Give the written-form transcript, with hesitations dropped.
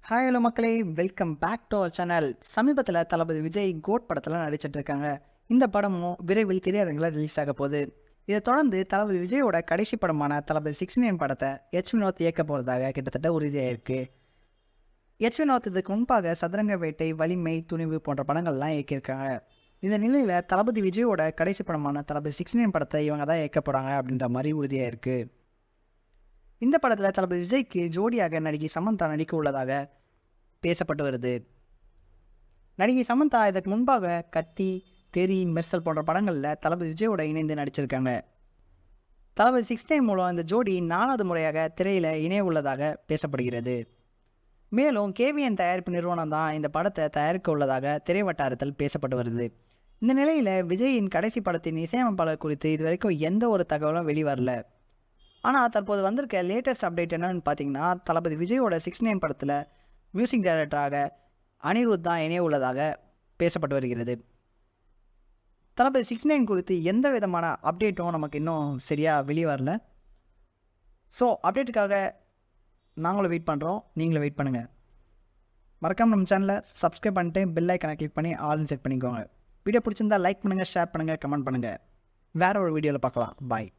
Hi hello மக்களே, welcome back to our channel. சமீபத்தில் Thalapathy Vijay code படத்தில் நடிச்சிட்டு இருக்காங்க. இந்த படமும் விரைவில் திரையரங்கில் ரிலீஸ் ஆக போகுது. இதை தொடர்ந்து தளபதி விஜயோட கடைசி படமான தளபதி 69 படத்தை வினோத் இயக்க போகிறதாக கிட்டத்தட்ட உறுதியாயிருக்கு. வினோத் இதுக்கு முன்பாக சதுரங்க வேட்டை, வலிமை, துணிவு போன்ற படங்கள்லாம் இயக்கியிருக்காங்க. இந்த நிலையில் தளபதி விஜயோட கடைசி படமான தளபதி 69 படத்தை இவங்க தான் இயக்க போகிறாங்க அப்படின்ற மாதிரி உறுதியாயிருக்கு. இந்த படத்தில் தளபதி விஜய்க்கு ஜோடியாக நடிகை சமந்தா நடிக்க உள்ளதாக பேசப்பட்டு வருது. நடிகை சமந்தா இதற்கு முன்பாக கத்தி, தெரி, மெர்சல் போன்ற படங்களில் தளபதி விஜயோட இணைந்து நடிச்சிருக்காங்க. தளபதி 69 மூலம் இந்த ஜோடி 4வது முறையாக திரையில் இணைய உள்ளதாக பேசப்படுகிறது. மேலும் கேவிஎன் தயாரிப்பு நிறுவனம் தான் இந்த படத்தை தயாரிக்க உள்ளதாக திரை வட்டாரத்தில் பேசப்பட்டு வருது. இந்த நிலையில் விஜயின் கடைசி படத்தின் இசையமைப்பாளர் குறித்து இதுவரைக்கும் எந்த ஒரு தகவலும் வெளிவரல. ஆனால் தற்போது வந்திருக்க லேட்டஸ்ட் அப்டேட் என்னன்னு பார்த்தீங்கன்னா, தளபதி விஜயோட 69 படத்தில் மியூசிக் டைரக்டராக அனிருத் தான் இணைய உள்ளதாக பேசப்பட்டு வருகிறது. தளபதி 69 குறித்து எந்த விதமான அப்டேட்டும் நமக்கு இன்னும் சரியாக வெளியே வரல. ஸோ அப்டேட்டுக்காக நாங்களும் வெயிட் பண்ணுறோம், நீங்களும் வெயிட் பண்ணுங்கள். மறக்காமல் நம்ம சேனலை சப்ஸ்கிரைப் பண்ணிட்டு பெல் ஐக்கனை கிளிக் பண்ணி ஆல்னு செட் பண்ணிக்கோங்க. வீடியோ பிடிச்சிருந்தால் லைக் பண்ணுங்கள், ஷேர் பண்ணுங்கள், கமெண்ட் பண்ணுங்கள். வேறு ஒரு வீடியோவில் பார்க்கலாம். பாய்.